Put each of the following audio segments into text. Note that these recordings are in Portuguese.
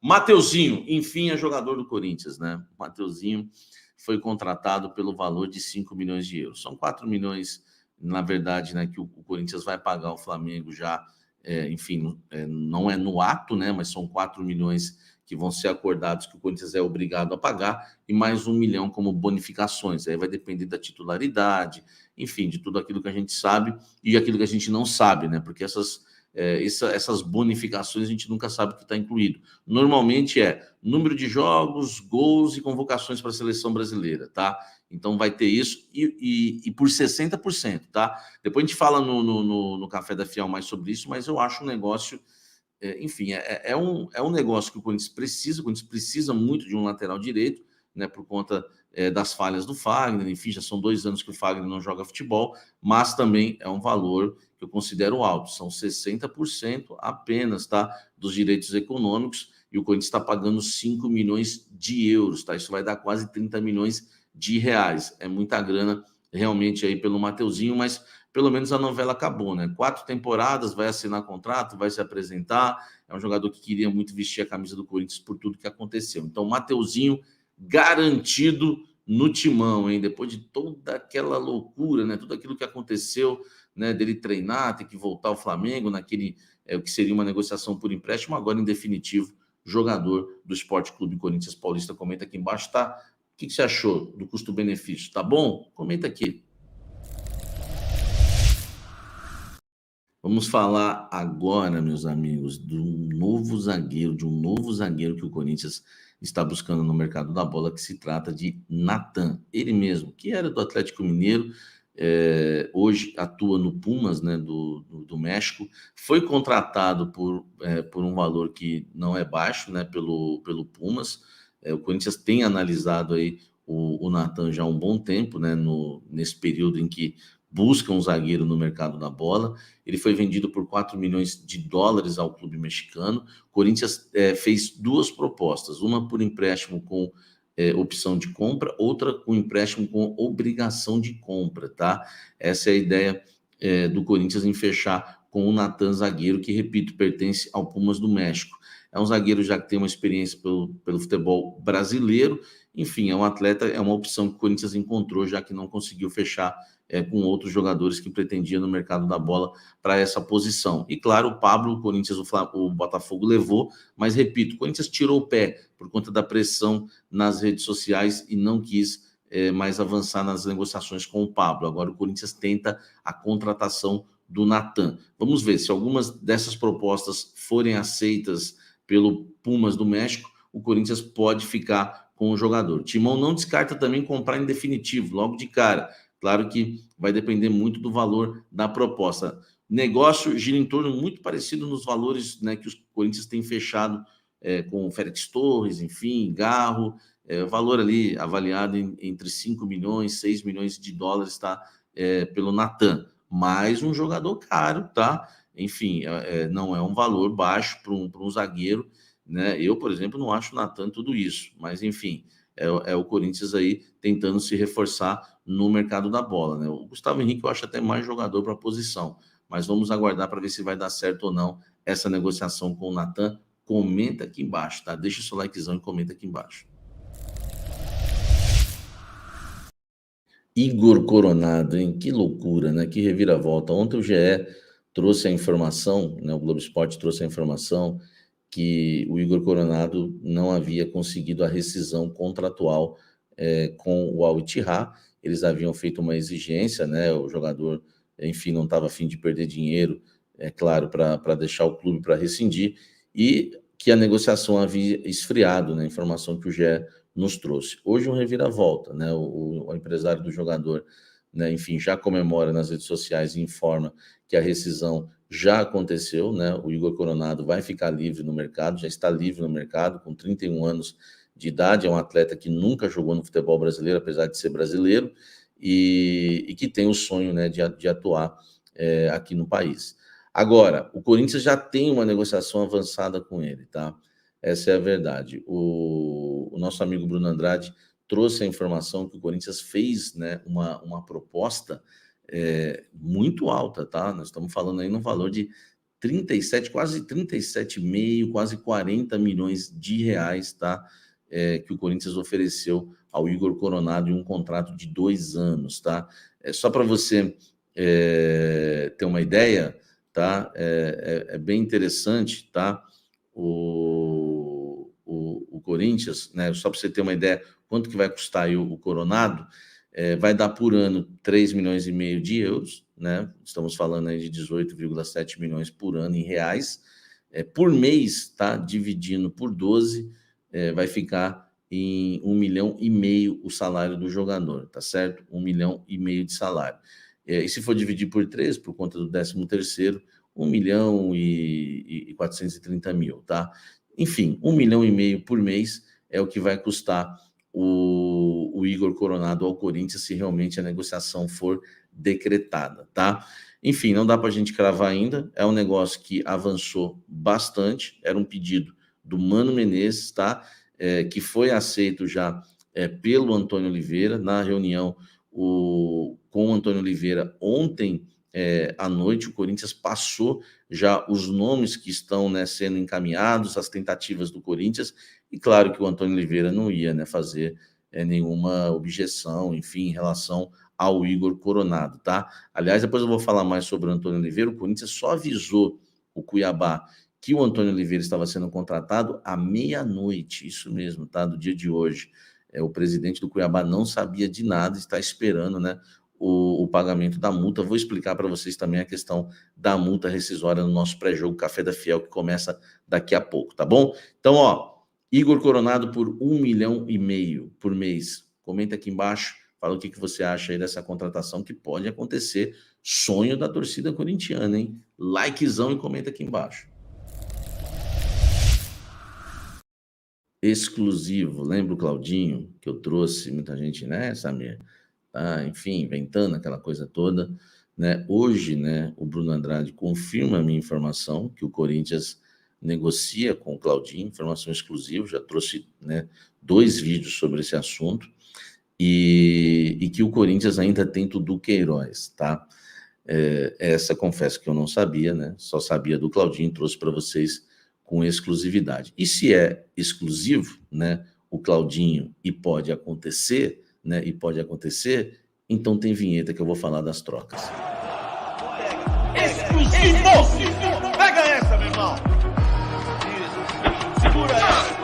Mateuzinho, enfim, é jogador do Corinthians, né? Mateuzinho foi contratado pelo valor de 5 milhões de euros. São 4 milhões, na verdade, né, que o Corinthians vai pagar ao Flamengo já, enfim, não é no ato, né? Mas são 4 milhões que vão ser acordados que o Corinthians é obrigado a pagar e mais 1 milhão como bonificações. Aí vai depender da titularidade, enfim, de tudo aquilo que a gente sabe e aquilo que a gente não sabe, né? Porque essas bonificações a gente nunca sabe o que está incluído. Normalmente número de jogos, gols e convocações para a seleção brasileira, tá? Então vai ter isso e por 60%, tá? Depois a gente fala no Café da Fiel mais sobre isso, mas eu acho um negócio, enfim, um negócio que o Corinthians precisa muito de um lateral direito, né? Por conta das falhas do Fagner, enfim, já são 2 anos que o Fagner não joga futebol, mas também é um valor que eu considero alto, são 60% apenas, tá? Dos direitos econômicos, e o Corinthians está pagando 5 milhões de euros, tá? Isso vai dar quase 30 milhões de reais. É muita grana realmente aí pelo Mateuzinho, mas pelo menos a novela acabou, né? 4 temporadas, vai assinar contrato, vai se apresentar. É um jogador que queria muito vestir a camisa do Corinthians por tudo que aconteceu. Então, Mateuzinho garantido no timão, hein? Depois de toda aquela loucura, né? Tudo aquilo que aconteceu, né? Dele treinar, ter que voltar ao Flamengo naquele o que seria uma negociação por empréstimo, agora em definitivo jogador do Sport Clube Corinthians Paulista. Comenta aqui embaixo, tá? O que você achou do custo-benefício? Tá bom? Comenta aqui. Vamos falar agora, meus amigos, de um novo zagueiro que o Corinthians está buscando no mercado da bola, que se trata de Natan. Ele mesmo, que era do Atlético Mineiro, hoje atua no Pumas, né, do México, foi contratado por um valor que não é baixo, né, pelo Pumas. O Corinthians tem analisado aí o Natan já há um bom tempo, né, nesse período em que busca um zagueiro no mercado da bola. Ele foi vendido por 4 milhões de dólares ao clube mexicano. O Corinthians fez 2 propostas, uma por empréstimo com opção de compra, outra com empréstimo com obrigação de compra, tá? Essa é a ideia do Corinthians em fechar com o Natan, zagueiro, que, repito, pertence ao Pumas do México. É um zagueiro já que tem uma experiência pelo futebol brasileiro. Enfim, é um atleta, é uma opção que o Corinthians encontrou, já que não conseguiu fechar com outros jogadores que pretendiam no mercado da bola para essa posição. E claro, o Pablo, o Corinthians, o Botafogo levou, mas repito, o Corinthians tirou o pé por conta da pressão nas redes sociais e não quis mais avançar nas negociações com o Pablo. Agora o Corinthians tenta a contratação do Natan. Vamos ver se algumas dessas propostas forem aceitas pelo Pumas do México, o Corinthians pode ficar com o jogador. Timão não descarta também comprar em definitivo, logo de cara. Claro que vai depender muito do valor da proposta. Negócio gira em torno muito parecido nos valores, né, que os Corinthians têm fechado com o Félix Torres, enfim, Garro, valor ali avaliado entre 5 milhões, 6 milhões de dólares, tá? Pelo Natan. Mais um jogador caro, tá? Enfim, não é um valor baixo para um zagueiro, né? Eu, por exemplo, não acho o Natan tudo isso, mas enfim, é o Corinthians aí tentando se reforçar no mercado da bola, né? O Gustavo Henrique eu acho até mais jogador para a posição, mas vamos aguardar para ver se vai dar certo ou não essa negociação com o Natan. Comenta aqui embaixo, tá? Deixa o seu likezão e comenta aqui embaixo. Igor Coronado, hein? Que loucura, né? Que reviravolta. Ontem o GE trouxe a informação, né? O Globo Esporte trouxe a informação que o Igor Coronado não havia conseguido a rescisão contratual com o Al Ittihad. Eles haviam feito uma exigência, né? O jogador, enfim, não estava a fim de perder dinheiro, é claro, para deixar o clube para rescindir, e que a negociação havia esfriado, né? A informação que o GE nos trouxe. Hoje um reviravolta, né? O empresário do jogador, né, enfim, já comemora nas redes sociais e informa que a rescisão já aconteceu, né? O Igor Coronado vai ficar livre no mercado, já está livre no mercado, com 31 anos de idade, é um atleta que nunca jogou no futebol brasileiro, apesar de ser brasileiro, e que tem o sonho, né, de atuar aqui no país. Agora, o Corinthians já tem uma negociação avançada com ele, tá? Essa é a verdade. O nosso amigo Bruno Andrade trouxe a informação que o Corinthians fez, né, uma proposta muito alta, tá? Nós estamos falando aí no valor de 37, quase 37,5, quase 40 milhões de reais, tá? Que o Corinthians ofereceu ao Igor Coronado em um contrato de 2 anos, tá? Só para você ter uma ideia, tá? É bem interessante, tá? O Corinthians, né? Só para você ter uma ideia, quanto que vai custar aí o Coronado, vai dar por ano 3,5 milhões de euros, né? Estamos falando aí de 18,7 milhões por ano em reais. Por mês, tá? Dividindo por 12, vai ficar em 1,5 milhão o salário do jogador, tá certo? 1,5 milhão de salário. E se for dividir por 3, por conta do 13º, 1,430 mil, tá? Enfim, 1,5 milhão por mês é o que vai custar o Igor Coronado ao Corinthians se realmente a negociação for decretada, tá? Enfim, não dá para a gente cravar ainda, é um negócio que avançou bastante, era um pedido do Mano Menezes, tá? Que foi aceito já pelo Antônio Oliveira, na reunião com o Antônio Oliveira ontem à noite, o Corinthians passou já os nomes que estão, né, sendo encaminhados, as tentativas do Corinthians, e claro que o Antônio Oliveira não ia, né, fazer nenhuma objeção, enfim, em relação ao Igor Coronado, tá? Aliás, depois eu vou falar mais sobre o Antônio Oliveira. O Corinthians só avisou o Cuiabá que o Antônio Oliveira estava sendo contratado à meia-noite, isso mesmo, tá? Do dia de hoje. O presidente do Cuiabá não sabia de nada, está esperando, né, o pagamento da multa. Vou explicar para vocês também a questão da multa rescisória no nosso pré-jogo Café da Fiel, que começa daqui a pouco, tá bom? Então, ó, Igor Coronado por 1,5 milhão por mês. Comenta aqui embaixo, fala o que você acha aí dessa contratação que pode acontecer. Sonho da torcida corintiana, hein? Likezão e comenta aqui embaixo. Exclusivo, lembra o Claudinho que eu trouxe? Muita gente, né, Samir? Enfim, inventando aquela coisa toda, né? Hoje, né, o Bruno Andrade confirma a minha informação que o Corinthians negocia com o Claudinho, informação exclusiva, já trouxe, né, 2 vídeos sobre esse assunto, e que o Corinthians ainda tem o Duqueiroz, tá? Essa confesso que eu não sabia, né? Só sabia do Claudinho, trouxe para vocês com exclusividade. E se é exclusivo, né, o Claudinho, e pode acontecer, né, então tem vinheta que eu vou falar das trocas. Exclusivo! Pega essa, meu irmão! Isso. Segura essa!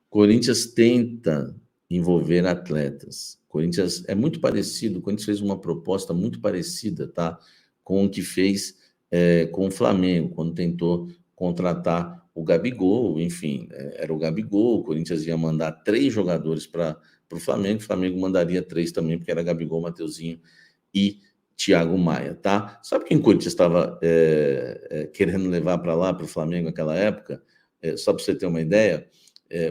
Corinthians tenta envolver atletas. Corinthians é muito parecido, o Corinthians fez uma proposta muito parecida, tá, com o que fez com o Flamengo, quando tentou contratar o Gabigol, enfim, era o Gabigol, o Corinthians ia mandar 3 jogadores para o Flamengo mandaria 3 também, porque era Gabigol, Mateuzinho e Thiago Maia, tá? Sabe quem o Corinthians estava querendo levar para lá, para o Flamengo naquela época? Só para você ter uma ideia,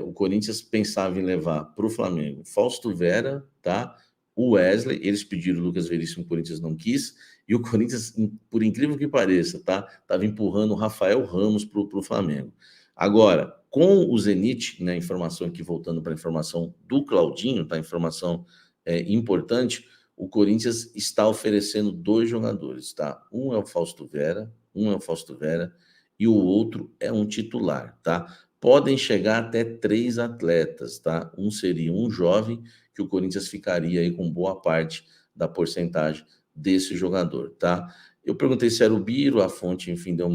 o Corinthians pensava em levar para o Flamengo Fausto Vera, tá? O Wesley, eles pediram o Lucas Veríssimo, o Corinthians não quis, e o Corinthians, por incrível que pareça, tá? Estava empurrando o Rafael Ramos para o Flamengo. Agora, com o Zenit, né, informação aqui, voltando para a informação do Claudinho, tá? Informação importante, o Corinthians está oferecendo 2 jogadores, tá? Um é o Fausto Vera, e o outro é um titular, tá? Podem chegar até 3 atletas, tá? Um seria um jovem, que o Corinthians ficaria aí com boa parte da porcentagem desse jogador, tá? Eu perguntei se era o Biro, a fonte, enfim, deu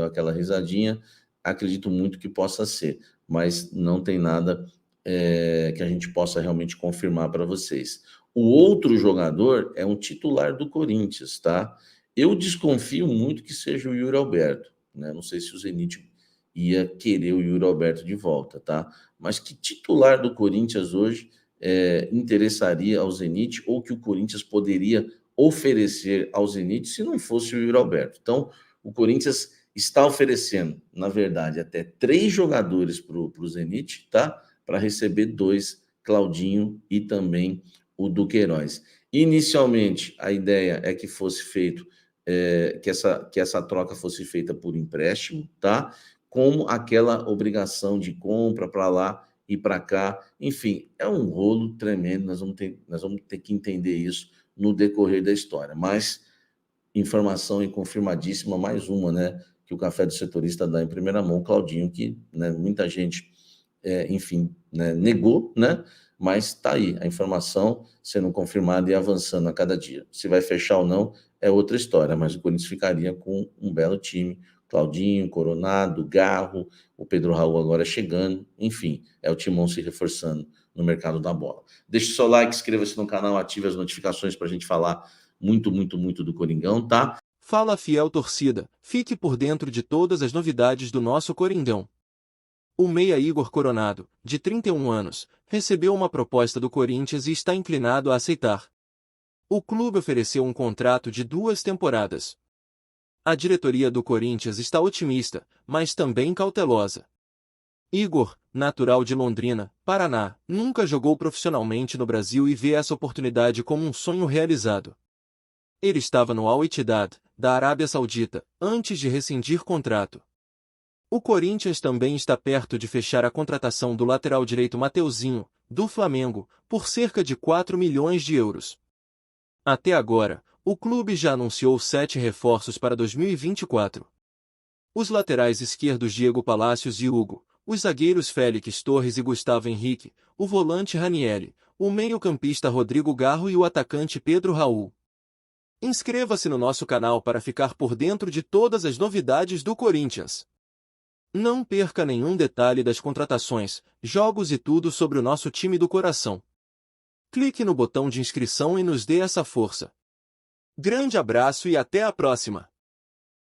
aquela risadinha. Acredito muito que possa ser, mas não tem nada que a gente possa realmente confirmar para vocês. O outro jogador é um titular do Corinthians, tá? Eu desconfio muito que seja o Yuri Alberto, né? Não sei se o Zenit ia querer o Yuri Alberto de volta, tá? Mas que titular do Corinthians hoje interessaria ao Zenit, ou que o Corinthians poderia oferecer ao Zenit se não fosse o Yuri Alberto? Então, o Corinthians está oferecendo, na verdade, até 3 jogadores para o Zenit, tá? Para receber 2, Claudinho e também o Duqueiroz. Inicialmente, a ideia é que fosse feito, que essa troca fosse feita por empréstimo, tá? Com aquela obrigação de compra para lá e para cá. Enfim, é um rolo tremendo, nós vamos ter que entender isso no decorrer da história. Mas informação e confirmadíssima, mais uma, né, que o Café do Setorista dá em primeira mão, Claudinho, que, né, muita gente, enfim, né, negou, né, mas está aí, a informação sendo confirmada e avançando a cada dia. Se vai fechar ou não é outra história, mas o Corinthians ficaria com um belo time, Claudinho, Coronado, Garro, o Pedro Raul agora chegando, enfim, é o timão se reforçando no mercado da bola. Deixe o seu like, inscreva-se no canal, ative as notificações para a gente falar muito, muito, muito do Coringão, tá? Fala, fiel torcida, fique por dentro de todas as novidades do nosso Coringão. O meia Igor Coronado, de 31 anos, recebeu uma proposta do Corinthians e está inclinado a aceitar. O clube ofereceu um contrato de 2 temporadas. A diretoria do Corinthians está otimista, mas também cautelosa. Igor, natural de Londrina, Paraná, nunca jogou profissionalmente no Brasil e vê essa oportunidade como um sonho realizado. Ele estava no Al-Ittihad, da Arábia Saudita, antes de rescindir contrato. O Corinthians também está perto de fechar a contratação do lateral direito Mateuzinho, do Flamengo, por cerca de 4 milhões de euros. Até agora, o clube já anunciou 7 reforços para 2024. Os laterais esquerdos Diego Palacios e Hugo, os zagueiros Félix Torres e Gustavo Henrique, o volante Ranieri, o meio-campista Rodrigo Garro e o atacante Pedro Raul. Inscreva-se no nosso canal para ficar por dentro de todas as novidades do Corinthians. Não perca nenhum detalhe das contratações, jogos e tudo sobre o nosso time do coração. Clique no botão de inscrição e nos dê essa força. Grande abraço e até a próxima!